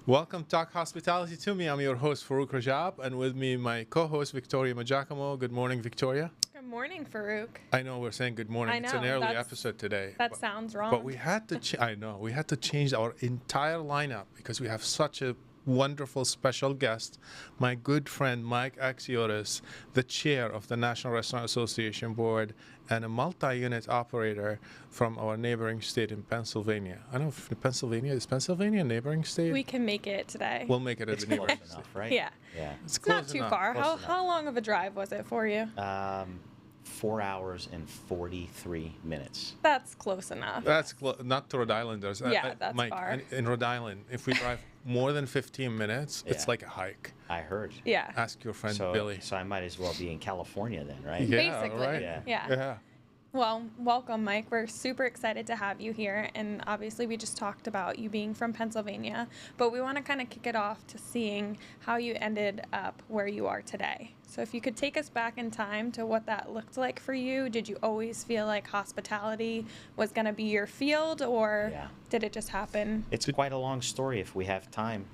Welcome, Talk Hospitality to me. I'm your host, Farouk Rajab, and with me, my co-host, Victoria Majakamo. Good morning, Victoria. Good morning, Farouk. I know we're saying good morning. I know, It's an early episode today. That sounds wrong. But we had to, I know, we had to change our entire lineup because we have such a wonderful special guest, my good friend Mike Axiotis, the chair of the National Restaurant Association Board and a multi-unit operator from our neighboring state in Pennsylvania. I don't know if Pennsylvania is Pennsylvania a neighboring state. We can make it today. We'll make it It's a neighboring close state. enough, right? Yeah. Yeah. It's It's not close too enough. far. Close enough. How long of a drive was it for you? 4 hours and 43 minutes. That's close enough. That's not to Rhode Islanders. Yeah, that's Mike, far. in Rhode Island, if we drive more than 15 minutes, it's Yeah. like a hike. I heard. Yeah. Ask your friend So, Billy. so I might as well be in California then, right? Yeah, Basically. right. Yeah. Yeah. Well, welcome, Mike. We're super excited to have you here. And obviously, we just talked about you being from Pennsylvania, but we want to kind of kick it off to seeing how you ended up where you are today. So, if you could take us back in time to what that looked like for you, did you always feel like hospitality was going to be your field, or Yeah. did it just happen? It's quite a long story if we have time.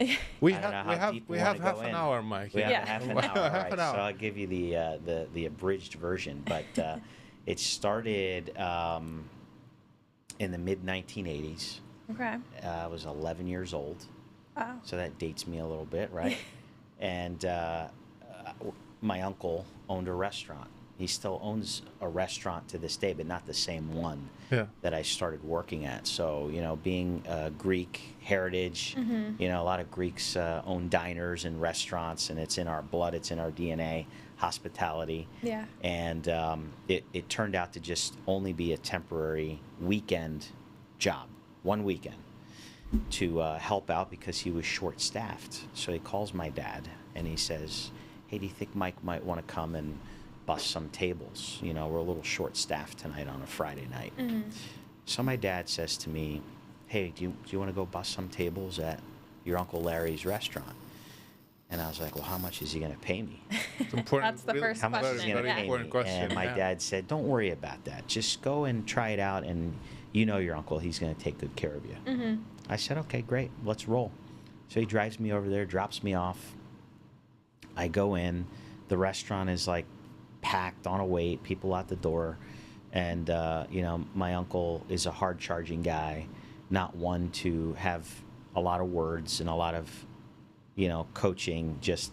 We I don't know have how we have deep we we have wanna half go an in. hour, Mike. We have Yeah. a half an We hour, have half right? an hour. So I'll give you the abridged version. But it started in the mid 1980s. Okay. I was 11 years old. Wow. So that dates me a little bit, right? And my uncle owned a restaurant. He still owns a restaurant to this day, but not the same one Yeah. that I started working at. So, being Greek heritage, a lot of Greeks own diners and restaurants, and it's in our blood, it's in our DNA, hospitality. Yeah. And it turned out to just only be a temporary weekend job, one weekend, to help out because he was short-staffed. So he calls my dad and he says, "Hey, do you think Mike might want to come and bust some tables? We're a little short-staffed tonight on a Friday night." So my dad says to me, "Hey, do you want to go bust some tables at your Uncle Larry's restaurant?" And I was like, "Well, how much is he going to pay me?" It's important. That's the really- first How much is question, he going to yeah. pay important me? question. And my yeah. dad said, "Don't worry about that. Just go and try it out, and your uncle, he's going to take good care of you." I said, "Okay, great. Let's roll." So he drives me over there, drops me off. I go in. The restaurant is like packed on a wait, people at the door. And, my uncle is a hard-charging guy, not one to have a lot of words and a lot of, coaching, just,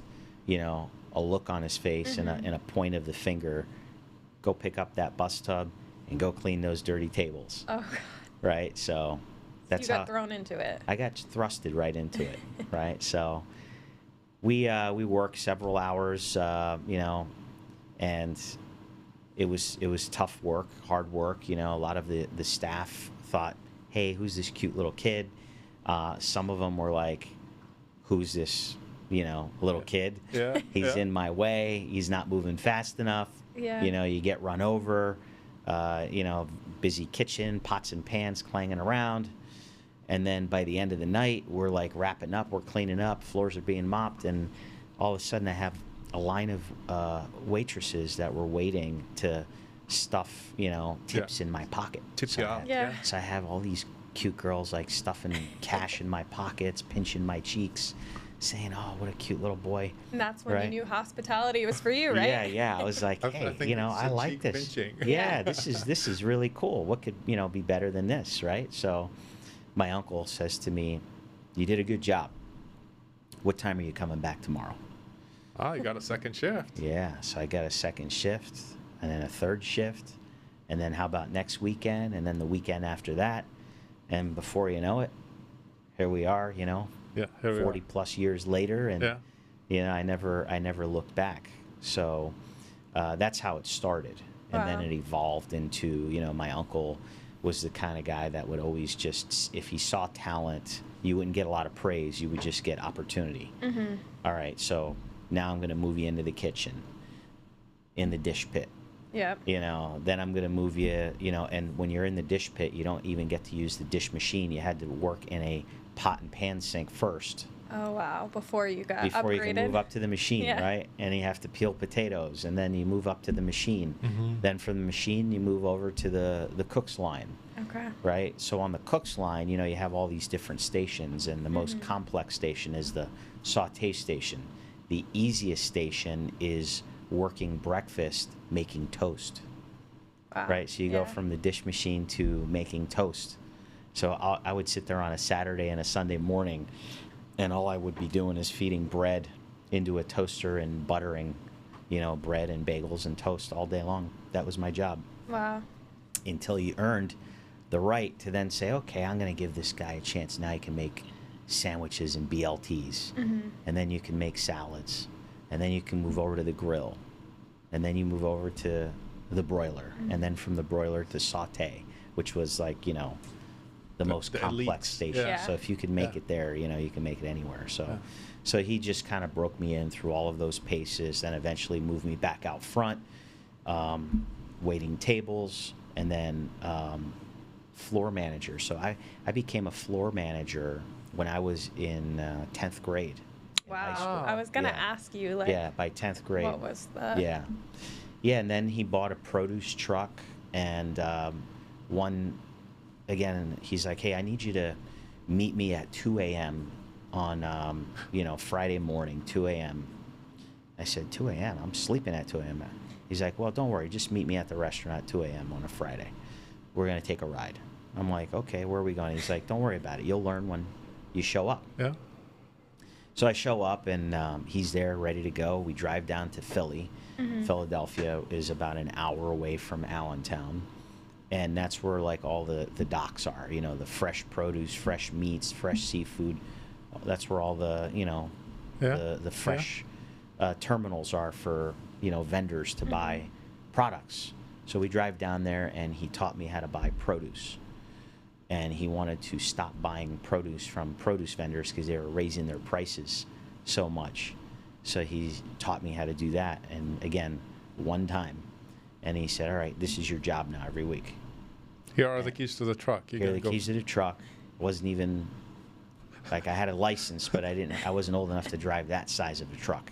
a look on his face and a point of the finger. Go pick up that bus tub and go clean those dirty tables. Oh, God. Right? So that's you got how thrown into it. I got thrusted right into it. Right? So we worked several hours, and it was tough work, hard work. A lot of the staff thought, "Hey, who's this cute little kid?" Some of them were like, "Who's this, little kid? Yeah, He's yeah. in my way. He's not moving fast enough." Yeah. You get run over. Busy kitchen, pots and pans clanging around. And then by the end of the night, we're like wrapping up, we're cleaning up, floors are being mopped, and all of a sudden I have a line of waitresses that were waiting to stuff, tips in my pocket. Tip So you I out. have- Yeah. So I have all these cute girls like stuffing cash in my pockets, pinching my cheeks, saying, "Oh, what a cute little boy." And that's when Right. you knew hospitality was for you, right? Yeah. I was like, I "Hey, think it's I a like cheek this. pinching. Yeah, this is really cool. What could, be better than this, right?" So my uncle says to me, "You did a good job. What time are you coming back tomorrow?" Ah, you got a second shift. Yeah, so I got a second shift and then a third shift. And then how about next weekend and then the weekend after that? And before you know it, here we are, Yeah, here we 40 are. plus years later, and Yeah. I never looked back. So that's how it started, and then Wow. it evolved into, my uncle was the kind of guy that would always just, if he saw talent, you wouldn't get a lot of praise, you would just get opportunity. All right, so now I'm going to move you into the kitchen, in the dish pit. Yep. Then I'm going to move you, and when you're in the dish pit, you don't even get to use the dish machine. You had to work in a pot and pan sink first Oh, wow. Before you got before you upgraded. can move up to the machine, Yeah. right? And you have to peel potatoes, and then you move up to the machine. Mhm. Then from the machine, you move over to the cook's line. Okay. Okay. right? So on the cook's line, you have all these different stations, and the most complex station is the saute station. The easiest station is working breakfast, making toast, Wow. right? So you go from the dish machine to making toast. So I would sit there on a Saturday and a Sunday morning, and all I would be doing is feeding bread into a toaster and buttering, bread and bagels and toast all day long. That was my job. Wow. Until you earned the right to then say, okay, I'm going to give this guy a chance. Now he can make sandwiches and BLTs, and then you can make salads, and then you can move over to the grill, and then you move over to the broiler, and then from the broiler to saute, which was like, the most complex elites. station. Yeah. So if you can make it there, you can make it anywhere. So, so he just kind of broke me in through all of those paces, then eventually moved me back out front, waiting tables, and then floor manager. So I became a floor manager when I was in 10th grade. In high school. Wow. I was going to ask you, like, yeah, by 10th grade. what was the... Yeah. Yeah, and then he bought a produce truck, and again, he's like, hey, I need you to meet me at 2 a.m. on, Friday morning, 2 a.m. I said, 2 a.m.? I'm sleeping at 2 a.m. He's like, well, don't worry. Just meet me at the restaurant at 2 a.m. on a Friday. We're going to take a ride. I'm like, okay, where are we going? He's like, don't worry about it. You'll learn when you show up. Yeah. So I show up, and he's there ready to go. We drive down to Philly. Philadelphia is about an hour away from Allentown. And that's where, like, all the docks are, the fresh produce, fresh meats, fresh seafood. That's where all the, the fresh terminals are for, vendors to buy products. So we drive down there, and he taught me how to buy produce. And he wanted to stop buying produce from produce vendors because they were raising their prices so much. So he taught me how to do that. And again, one time. And he said, all right, this is your job now every week. Here are the keys to the truck. Here are the keys to the truck. Wasn't even, like, I had a license, but I wasn't old enough to drive that size of a truck.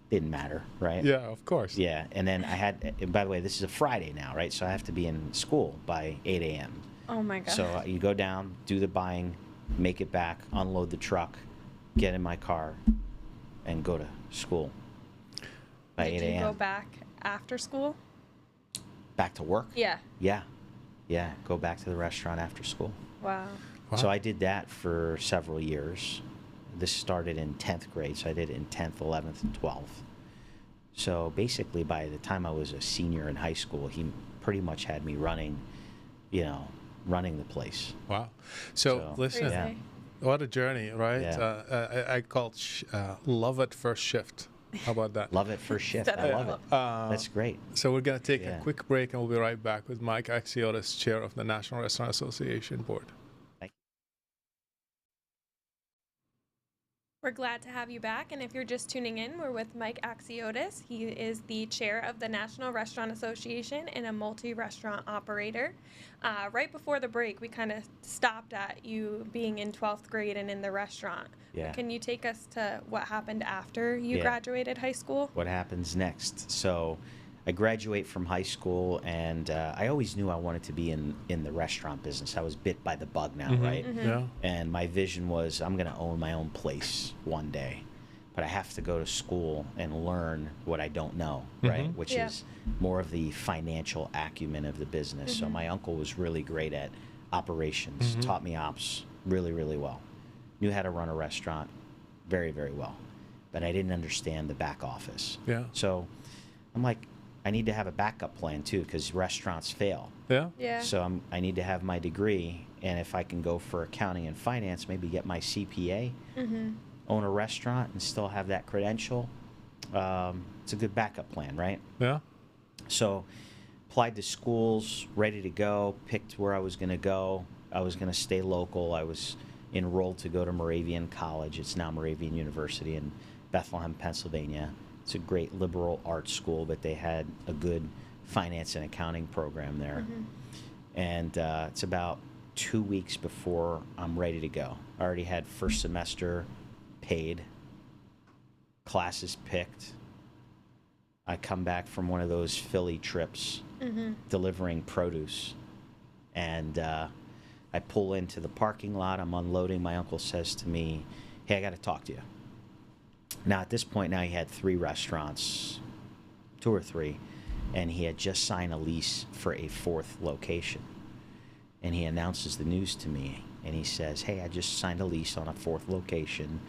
Didn't matter, right? Yeah, of course. Yeah, and then and by the way, this is a Friday now, right? So I have to be in school by 8 a.m. Oh, my God. So you go down, do the buying, make it back, unload the truck, get in my car, and go to school by 8 a.m. Did you go back after school? Back to work? Yeah. Yeah, go back to the restaurant after school. Wow. So I did that for several years. This started in 10th grade, so I did it in 10th, 11th, and 12th. So basically, by the time I was a senior in high school, he pretty much had me running the place. Wow. So listen, yeah. what a journey, right? Yeah. I call it love at first shift. How about that? Love it first shift. I love it. That's great. So we're going to take a quick break, and we'll be right back with Mike Axiotis, Chair of the National Restaurant Association Board. We're glad to have you back, and if you're just tuning in, we're with Mike Axiotis. He is the chair of the National Restaurant Association and a multi-restaurant operator. Right before the break, we kind of stopped at you being in 12th grade and in the restaurant. Yeah. Can you take us to what happened after you graduated high school? What happens next? So I graduate from high school, and I always knew I wanted to be in the restaurant business. I was bit by the bug now, right? Yeah. And my vision was, I'm going to own my own place one day. But I have to go to school and learn what I don't know, right? Which is more of the financial acumen of the business. So my uncle was really great at operations, taught me ops really, really well. Knew how to run a restaurant very, very well. But I didn't understand the back office. Yeah. So I'm like, I need to have a backup plan too, because restaurants fail. Yeah. Yeah. So I need to have my degree, and if I can go for accounting and finance, maybe get my CPA, own a restaurant, and still have that credential. It's a good backup plan, right? Yeah. So applied to schools, ready to go, picked where I was going to go. I was going to stay local. I was enrolled to go to Moravian College. It's now Moravian University in Bethlehem, Pennsylvania. It's a great liberal arts school, but they had a good finance and accounting program there. And it's about 2 weeks before I'm ready to go. I already had first semester paid, classes picked. I come back from one of those Philly trips delivering produce, And I pull into the parking lot. I'm unloading. My uncle says to me, "Hey, I got to talk to you." Now, at this point, now he had 3 restaurants, 2 or 3, and he had just signed a lease for a 4th location. And he announces the news to me, and he says, "Hey, I just signed a lease on a 4th location."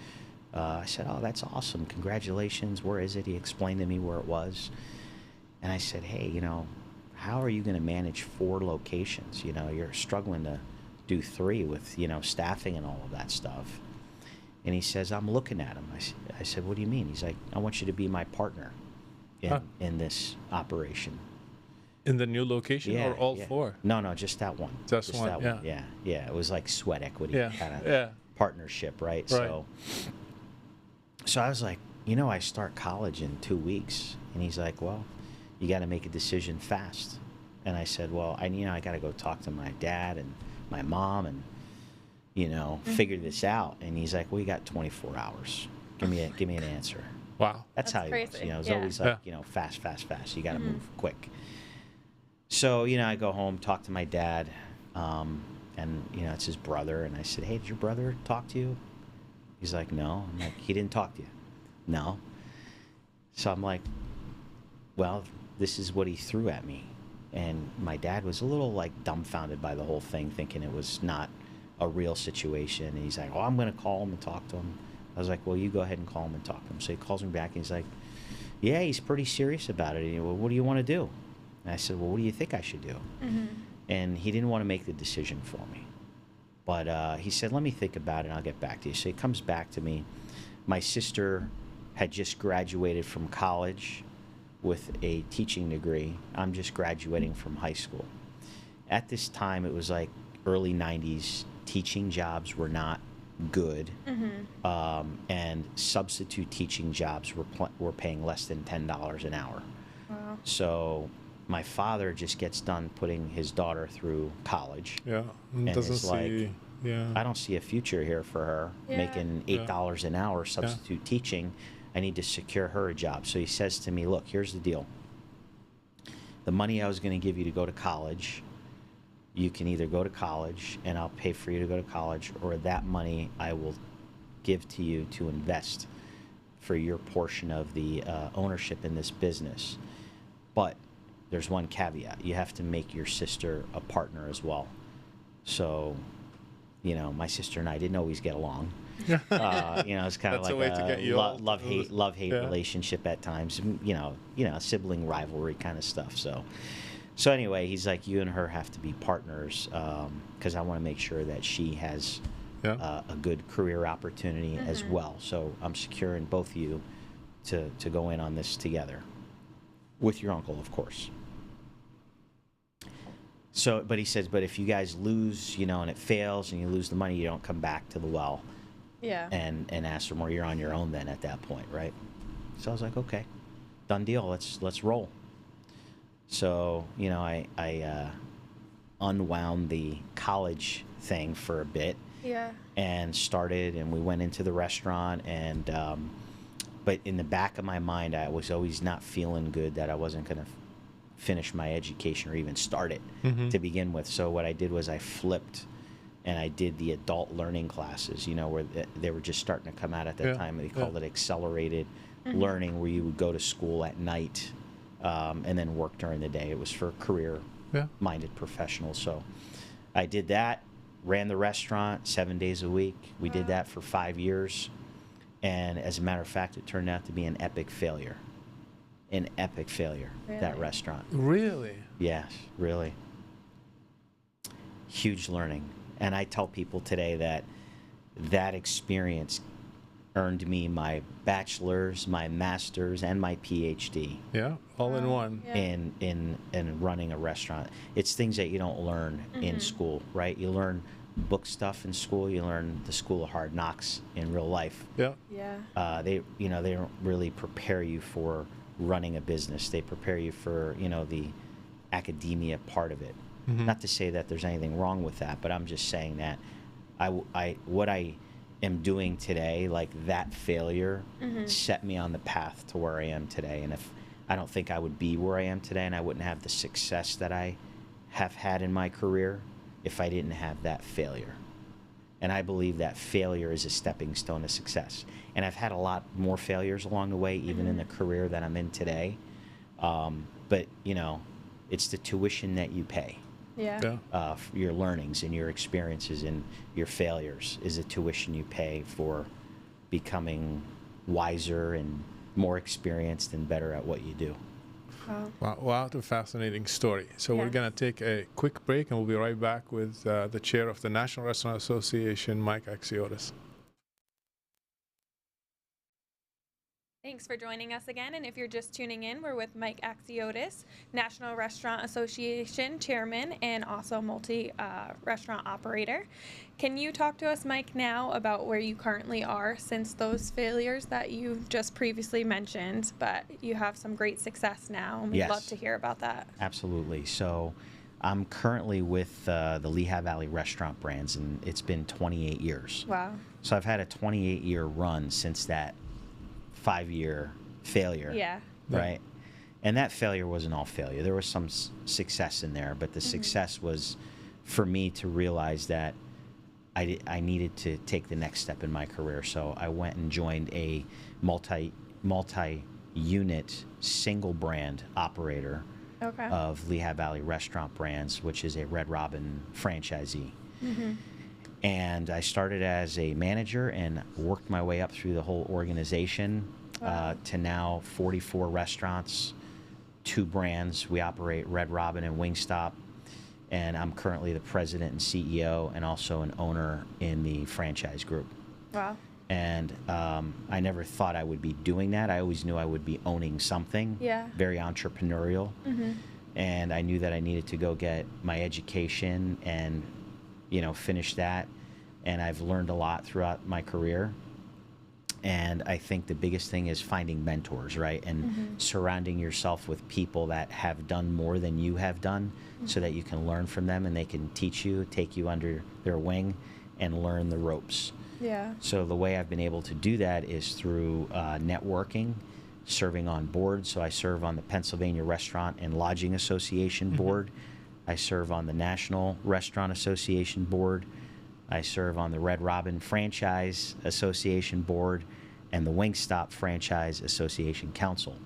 I said, "Oh, that's awesome. Congratulations. Where is it?" He explained to me where it was. And I said, "Hey, how are you going to manage 4 locations? You're struggling to do 3 with, staffing and all of that stuff." And he says, "I'm looking at him." I said, "What do you mean?" He's like, "I want you to be my partner in this operation." In the new location or all 4? No, just that one. Just one, that yeah. one. Yeah. It was like sweat equity kind of Yeah. partnership, right? So I was like, I start college in 2 weeks. And he's like, "Well, you got to make a decision fast." And I said, "Well, I got to go talk to my dad and my mom and, figure this out." And he's like, "Well, you got 24 hours. Give me an answer." Wow. That's how he crazy. was. It's Yeah. always like, fast. You got to move quick. So, I go home, talk to my dad, and, it's his brother. And I said, "Hey, did your brother talk to you?" He's like, "No." I'm like, "He didn't talk to you?" "No." So I'm like, well, this is what he threw at me. And my dad was a little like dumbfounded by the whole thing, thinking it was not a real situation. And he's like, "Oh, I'm going to call him and talk to him." I was like, "Well, you go ahead and call him and talk to him." So he calls me back and he's like, "Yeah, he's pretty serious about it." And, "Well, what do you want to do?" And I said, "Well, what do you think I should do?" And he didn't want to make the decision for me. But he said, "Let me think about it and I'll get back to you." So he comes back to me. My sister had just graduated from college with a teaching degree. I'm just graduating from high school. At this time, it was like early 90s. Teaching jobs were not good. And substitute teaching jobs were paying less than $10 an hour. Wow. So my father just gets done putting his daughter through college. Yeah. And Doesn't it's like, see. Yeah. I don't see a future here for her making $8 an hour substitute teaching. I need to secure her a job. So he says to me, "Look, here's the deal. The money I was going to give you to go to college, you can either go to college and I'll pay for you to go to college, or that money I will give to you to invest for your portion of the ownership in this business. But there's one caveat. You have to make your sister a partner as well." So, my sister and I didn't always get along. It's kind of That's a like way to get you all love-hate relationship at times. Sibling rivalry kind of stuff. So anyway, he's like, "You and her have to be partners because I want to make sure that she has a good career opportunity as well. So I'm securing both of you to go in on this together with your uncle, of course." So, but he says, "But if you guys lose, and it fails and you lose the money, you don't come back to the well and ask for more. You're on your own then at that point, right?" So I was like, "Okay, done deal. Let's roll." So, I unwound the college thing for a bit. And started, and we went into the restaurant, and but in the back of my mind, I was always not feeling good that I wasn't going to finish my education or even start it to begin with. So what I did was I flipped, and I did the adult learning classes, where they were just starting to come out at that time. They called it accelerated learning, where you would go to school at night and then work during the day. It was for career-minded professionals. So I did that, ran the restaurant 7 days a week. We did that for 5 years. And as a matter of fact, it turned out to be an epic failure. An epic failure, that restaurant. Really? Yes, really. Huge learning. And I tell people today that experience earned me my bachelor's, my master's, and my PhD. Yeah, all in one. In running a restaurant. It's things that you don't learn in school, right? You learn book stuff in school. You learn the school of hard knocks in real life. They don't really prepare you for running a business. They prepare you for the academia part of it. Not to say that there's anything wrong with that, but I'm just saying that what I am doing today, like that failure, set me on the path to where I am today. And if I don't think I would be where I am today, and I wouldn't have the success that I have had in my career, if I didn't have that failure. And I believe that failure is a stepping stone to success. And I've had a lot more failures along the way, even in the career that I'm in today. But, you know, it's the tuition that you pay. Yeah. For your learnings and your experiences and your failures is the tuition you pay for becoming wiser and more experienced and better at what you do. Wow. Wow, what a fascinating story. So we're Yes. going to take a quick break, and we'll be right back with the chair of the National Restaurant Association, Mike Axiotis. Thanks for joining us again. And if you're just tuning in, we're with Mike Axiotis, National Restaurant Association Chairman and also multi-restaurant operator. Can you talk to us, Mike, now about where you currently are since those failures that you just previously mentioned, but you have some great success now, and we'd Yes. love to hear about that. Absolutely. So I'm currently with the Lehigh Valley restaurant brands, and it's been 28 years. Wow. So I've had a 28-year run since that 5-year failure. Yeah. Right? And that failure wasn't all failure. There was some success in there, but the success was for me to realize that I needed to take the next step in my career. So I went and joined a multi-unit single brand operator Okay. of Lehigh Valley Restaurant Brands, which is a Red Robin franchisee. And I started as a manager and worked my way up through the whole organization to now 44 restaurants, 2 brands. We operate Red Robin and Wingstop. And I'm currently the president and CEO and also an owner in the franchise group. Wow. And I never thought I would be doing that. I always knew I would be owning something. Yeah. Very entrepreneurial. And I knew that I needed to go get my education and, you know, finish that. And I've learned a lot throughout my career. And I think the biggest thing is finding mentors, right? And surrounding yourself with people that have done more than you have done so that you can learn from them and they can teach you, take you under their wing and learn the ropes. Yeah. So the way I've been able to do that is through networking, serving on boards. So I serve on the Pennsylvania Restaurant and Lodging Association board. I serve on the National Restaurant Association board. I serve on the Red Robin Franchise Association board and the Wingstop Franchise Association Council.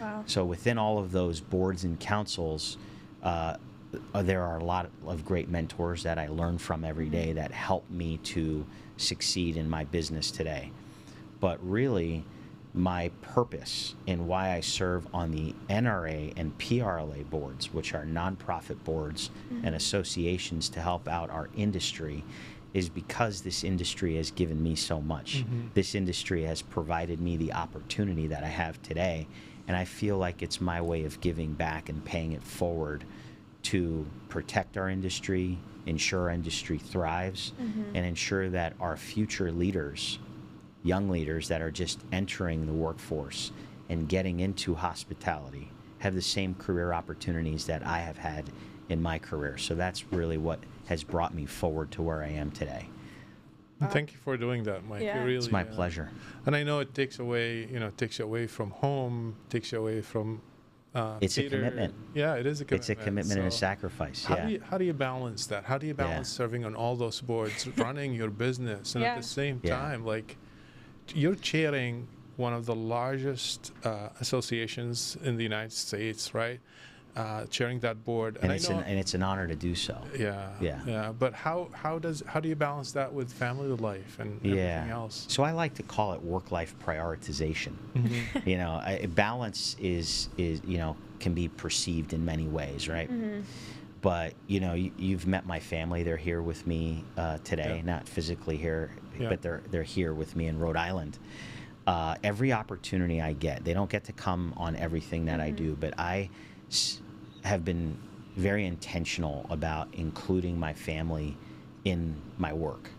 Wow. So within all of those boards and councils, there are a lot of great mentors that I learn from every day that help me to succeed in my business today. But really, my purpose and why I serve on the NRA and PRLA boards, which are nonprofit boards and associations to help out our industry, is because this industry has given me so much. This industry has provided me the opportunity that I have today, and I feel like it's my way of giving back and paying it forward to protect our industry, ensure our industry thrives, and ensure that our future leaders, young leaders that are just entering the workforce and getting into hospitality, have the same career opportunities that I have had in my career. So that's really what has brought me forward to where I am today. And thank you for doing that, Mike. Yeah. It really, It's my pleasure. And I know it takes away, takes you away from home, takes you away from It's a theater. commitment. Yeah, it is a commitment. It's a commitment and a So sacrifice. How Yeah. how do you balance that? How do you balance serving on all those boards, running your business, and at Yeah. the same Yeah. time, like, you're chairing one of the largest associations in the United States, right? Chairing that board, And I know, it's an honor to do so. yeah. But how do you balance that with family life and everything else? So I like to call it work-life prioritization. Balance is can be perceived in many ways, right? But you've met my family. They're here with me today, not physically here, but they're here with me in Rhode Island. Every opportunity I get, they don't get to come on everything that I do, but I have been very intentional about including my family in my work,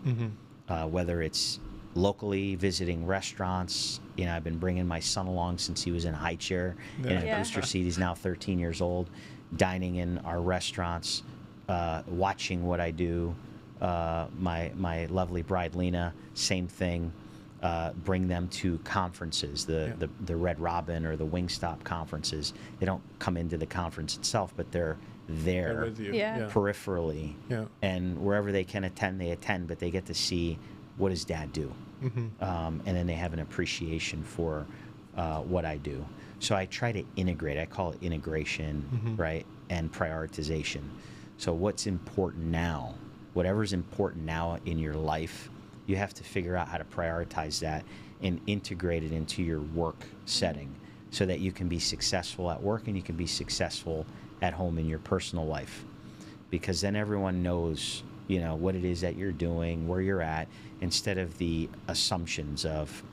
whether it's locally visiting restaurants. I've been bringing my son along since he was in high chair in a booster seat. He's now 13 years old, dining in our restaurants, watching what I do. My lovely bride Lena, same thing. Bring them to conferences, the Red Robin or the Wingstop conferences. They don't come into the conference itself, but they're there They're with you. Yeah. peripherally, Yeah. and wherever they can attend, they attend, but they get to see what does Dad do, and then they have an appreciation for what I do. So I try to integrate. I call it integration, right, and prioritization. So what's important now, whatever's important now in your life, you have to figure out how to prioritize that and integrate it into your work setting so that you can be successful at work and you can be successful at home in your personal life. Because then everyone knows, you know, what it is that you're doing, where you're at, instead of the assumptions of,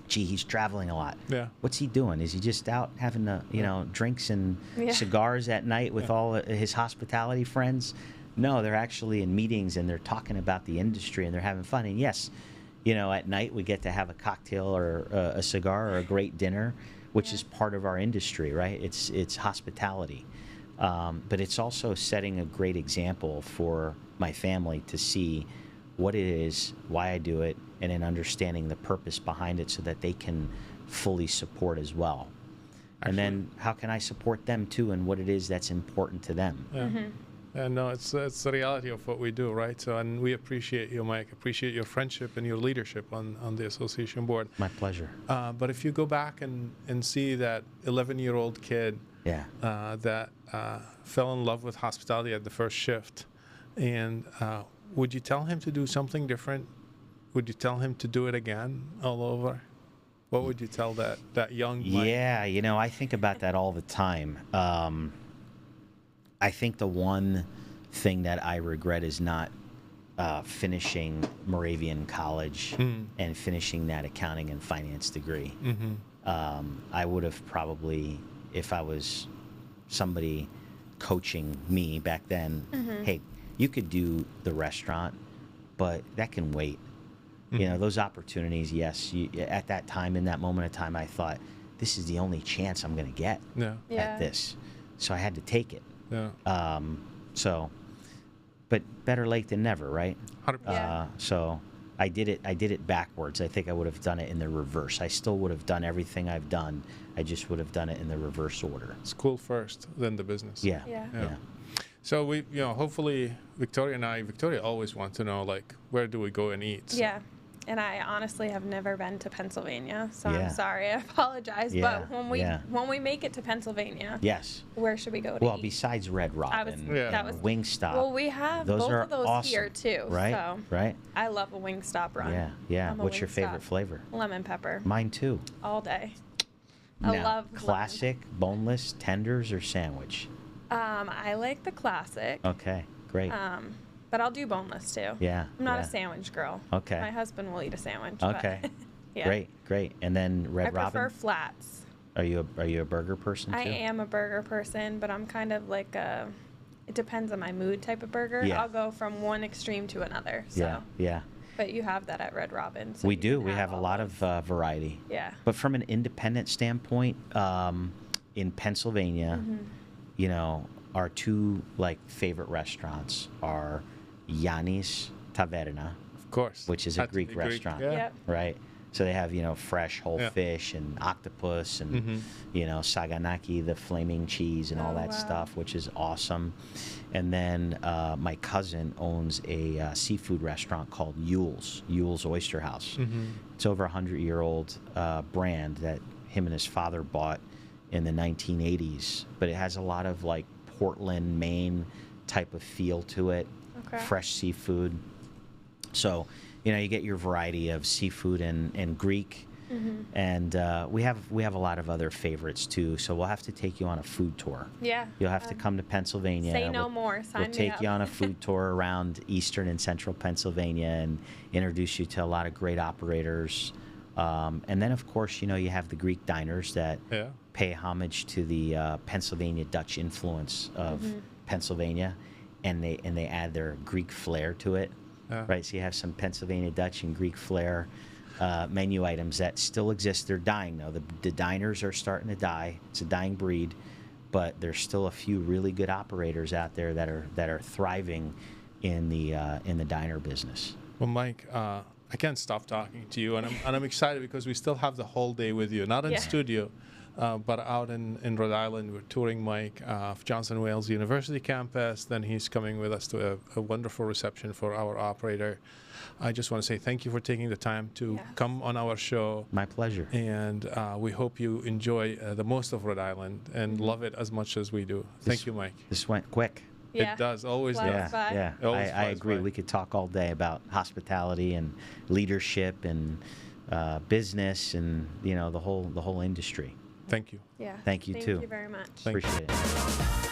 gee, he's traveling a lot. Yeah. What's he doing? Is he just out having the, you know, drinks and cigars at night with all his hospitality friends? No, they're actually in meetings and they're talking about the industry and they're having fun. And yes, you know, at night we get to have a cocktail or a cigar or a great dinner, which is part of our industry, right? It's hospitality. But it's also setting a great example for my family to see what it is, why I do it, and then understanding the purpose behind it so that they can fully support as well. And then how can I support them too and what it is that's important to them? Yeah. And no, it's the reality of what we do, right? So, and we appreciate you, Mike. Appreciate your friendship and your leadership on the association board. My pleasure. But if you go back and see that 11-year-old kid that fell in love with hospitality at the first shift, and would you tell him to do something different? Would you tell him to do it again all over? What would you tell that young Mike? Yeah, you know, I think about that all the time. I think the one thing that I regret is not finishing Moravian College and finishing that accounting and finance degree. I would have probably, if I was somebody coaching me back then, hey, you could do the restaurant, but that can wait. You know, those opportunities, yes, at that time, in that moment of time, I thought, this is the only chance I'm going to get at this. So I had to take it. Yeah. But better late than never, right? 100%. So I did it backwards. I think I would have done it in the reverse. I still would have done everything I've done. I just would have done it in the reverse order. School first, then the business. Yeah. So we, you know, hopefully Victoria always wants to know, like, where do we go and eat? So. Yeah. And I honestly have never been to Pennsylvania, so I'm sorry. I apologize. But when we make it to Pennsylvania, where should we go to eat? Besides Red Robin, Wingstop. Well, we have both of those awesome, here too. Right. So right. I love a Wingstop run. Yeah. What's your favorite flavor? Lemon pepper. Mine too. All day. Now, I love classic, boneless, tenders, or sandwich. I like the classic. Okay, great. But I'll do boneless too. Yeah. I'm not a sandwich girl. Okay. My husband will eat a sandwich. Okay. But Great. And then Red Robin. I prefer flats. Are you a burger person too? I am a burger person, but I'm kind of like it depends on my mood type of burger. Yeah. I'll go from one extreme to another. So. Yeah. But you have that at Red Robin. So we do. We have a lot of variety. Yeah. But from an independent standpoint, in Pennsylvania, you know, our two favorite restaurants are Yanni's Taverna, Of course. which is a Greek restaurant, right? So they have, you know, fresh whole fish and octopus and, you know, saganaki, the flaming cheese and all that stuff, which is awesome. And then my cousin owns a seafood restaurant called Yule's Oyster House. It's over 100-year-old brand that him and his father bought in the 1980s, but it has a lot of like Portland, Maine type of feel to it. Fresh seafood. So, you know, you get your variety of seafood and Greek. And we have a lot of other favorites too. So we'll have to take you on a food tour. Yeah. You'll have to come to Pennsylvania. Say no more. Sign me up. We'll take you on a food tour around eastern and central Pennsylvania and introduce you to a lot of great operators. And then, of course, you know, you have the Greek diners that pay homage to the Pennsylvania Dutch influence of Pennsylvania, and they add their Greek flair to it, right? So you have some Pennsylvania Dutch and Greek flair menu items that still exist. They're dying though. The diners are starting to die. It's a dying breed, but there's still a few really good operators out there that are thriving in the diner business. Well, Mike, I can't stop talking to you, and I'm excited because we still have the whole day with you. Not in studio, But out in Rhode Island, we're touring Mike of Johnson Wales University campus. Then he's coming with us to a wonderful reception for our operator. I just want to say thank you for taking the time to come on our show. My pleasure. And we hope you enjoy the most of Rhode Island and love it as much as we do. Thank you, Mike. This went quick. Yeah. It does, always does. Yeah. Always I flies agree. by. We could talk all day about hospitality and leadership and business and the whole industry. Thank you. Yeah. Thank you too. Thank you very much. Thank you. Appreciate it.